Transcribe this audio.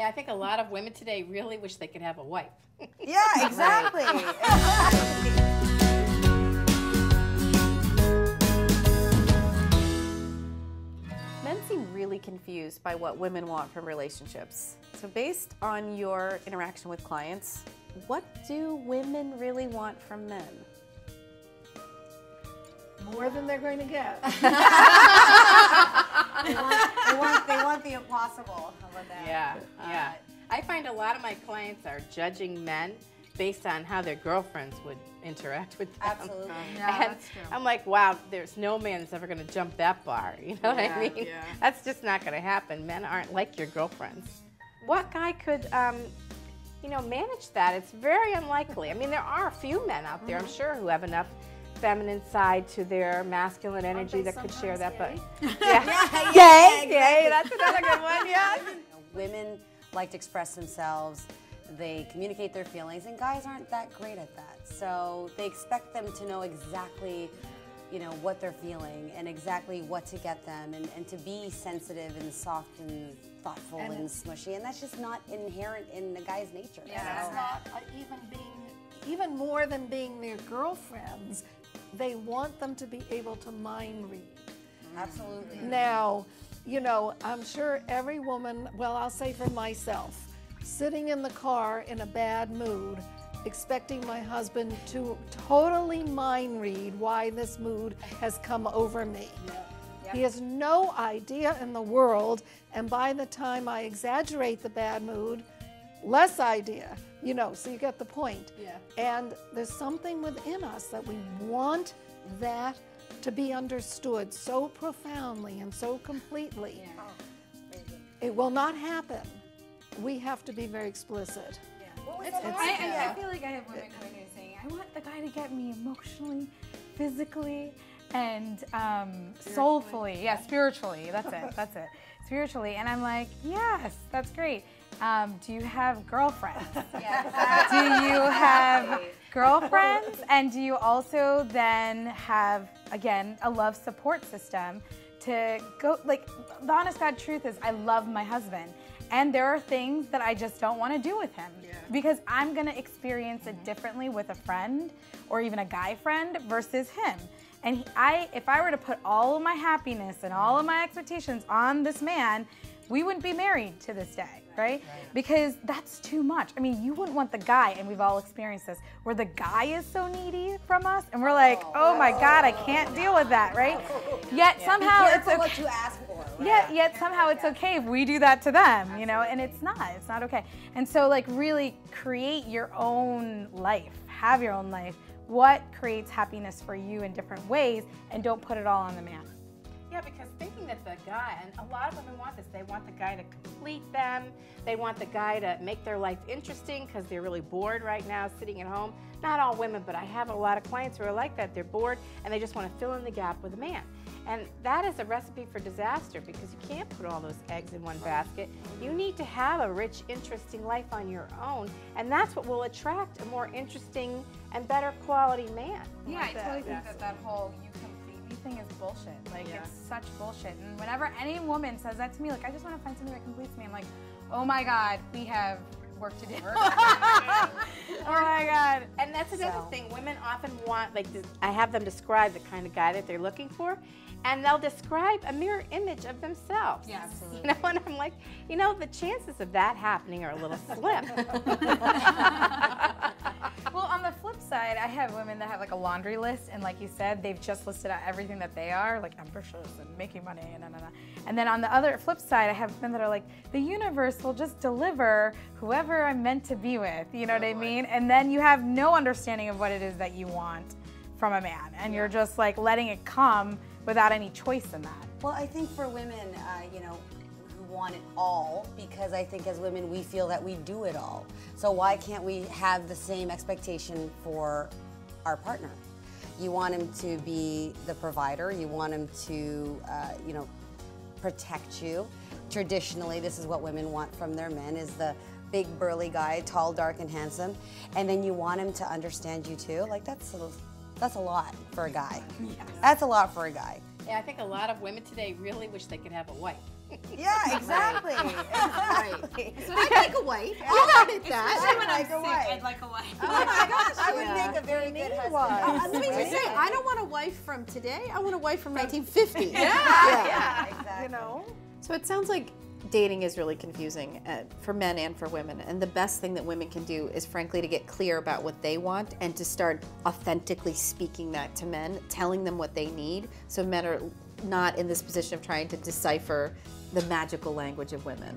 Yeah, I think a lot of women today really wish they could have a wife. Yeah, exactly. Exactly. Men seem really confused by what women want from relationships. So based on your interaction with clients, what do women really want from men? More than they're going to get. they want the impossible. How about that? Yeah, yeah. I find a lot of my clients are judging men based on how their girlfriends would interact with them. Absolutely. Yeah, and that's true. I'm like, wow, there's no man that's ever going to jump that bar. You know what I mean? Yeah. That's just not going to happen. Men aren't like your girlfriends. What guy could, manage that? It's very unlikely. I mean, there are a few men out there, I'm sure, who have enough feminine side to their masculine energy that could share that. But Yay! That's another good one. Yeah. Women like to express themselves. They communicate their feelings, and guys aren't that great at that. So they expect them to know exactly, what they're feeling and exactly what to get them, and to be sensitive and soft and thoughtful and smushy. And that's just not inherent in the guy's nature. Yeah, it's not even more than being their girlfriends. They want them to be able to mind read. Absolutely. Now, I'm sure every woman, well, I'll say for myself, sitting in the car in a bad mood, expecting my husband to totally mind read why this mood has come over me. Yep. He has no idea in the world, and by the time I exaggerate the bad mood, less idea. So you get the point. Yeah. And there's something within us that we want that to be understood so profoundly and so completely. Yeah. It will not happen. We have to be very explicit. Yeah. I feel like I have women coming in saying, I want the guy to get me emotionally, physically, and soulfully. Yeah, spiritually. That's it. Spiritually. And I'm like, yes, that's great. Do you have girlfriends? Yeah. Do you have girlfriends? And do you also then have, again, a love support system to go, the honest God truth is I love my husband. And there are things that I just don't want to do with him because I'm going to experience it differently with a friend or even a guy friend versus him. And if I were to put all of my happiness and all of my expectations on this man, we wouldn't be married to this day, right? Because that's too much. I mean, you wouldn't want the guy, and we've all experienced this, where the guy is so needy from us, and we're like, oh my God, I can't deal with that, right? Yet somehow it's okay. What you ask for. Yet somehow it's okay if we do that to them, and it's not okay. And so really create your own life, have your own life. What creates happiness for you in different ways, and don't put it all on the man. Yeah, because thinking that the guy, and a lot of women want this, they want the guy to complete them, they want the guy to make their life interesting because they're really bored right now sitting at home. Not all women, but I have a lot of clients who are like that. They're bored and they just want to fill in the gap with a man. And that is a recipe for disaster because you can't put all those eggs in one basket. You need to have a rich, interesting life on your own, and that's what will attract a more interesting and better quality man. Yeah, I totally think that whole you complete me thing is bullshit. It's such bullshit. And whenever any woman says that to me, I just want to find something that completes me, I'm like, oh my God, we have work to do. Oh my God. And that's another thing. Women often want, I have them describe the kind of guy that they're looking for, and they'll describe a mirror image of themselves. Yeah, absolutely. And I'm like, the chances of that happening are a little slim. Well, on the flip side, I have women that have a laundry list, and like you said, they've just listed out everything that they are, ambitious and making money, and then on the other flip side, I have women that are like, the universe will just deliver whoever I'm meant to be with, you know what I mean? And then you have no understanding of what it is that you want from a man, and you're just letting it come without any choice in that. Well, I think for women, who want it all, because I think as women we feel that we do it all. So why can't we have the same expectation for our partner? You want him to be the provider. You want him to, protect you. Traditionally, this is what women want from their men: is the big burly guy, tall, dark, and handsome. And then you want him to understand you too. That's a lot for a guy. Yes. That's a lot for a guy. Yeah, I think a lot of women today really wish they could have a wife. Yeah, exactly. Exactly. I'd like a wife. I'll admit that. I'd like a wife. I'd like a wife. Oh my gosh, I would make a very good husband. Let me just say, I don't want a wife from today. I want a wife from 1950. Yeah, exactly. You know? So it sounds like dating is really confusing for men and for women. And the best thing that women can do is, frankly, to get clear about what they want and to start authentically speaking that to men, telling them what they need, so men are not in this position of trying to decipher the magical language of women.